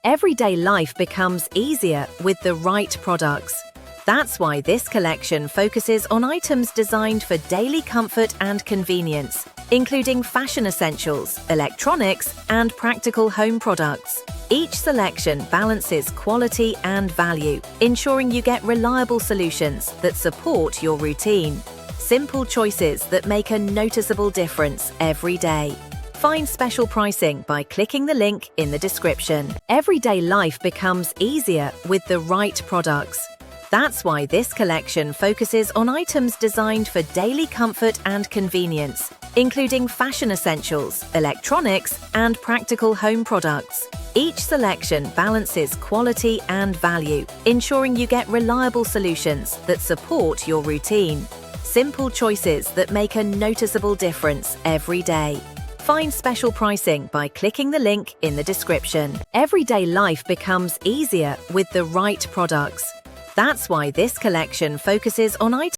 Everyday life becomes easier with the right products. That's why this collection focuses on items designed for daily comfort and convenience, including fashion essentials, electronics, and practical home products. Each selection balances quality and value, ensuring you get reliable solutions that support your routine. Simple choices that make a noticeable difference every day. Find special pricing by clicking the link in the description. Everyday life becomes easier with the right products. That's why this collection focuses on items designed for daily comfort and convenience, including fashion essentials, electronics, and practical home products. Each selection balances quality and value, ensuring you get reliable solutions that support your routine. Simple choices that make a noticeable difference every day. Find special pricing by clicking the link in the description. Everyday life becomes easier with the right products. That's why this collection focuses on items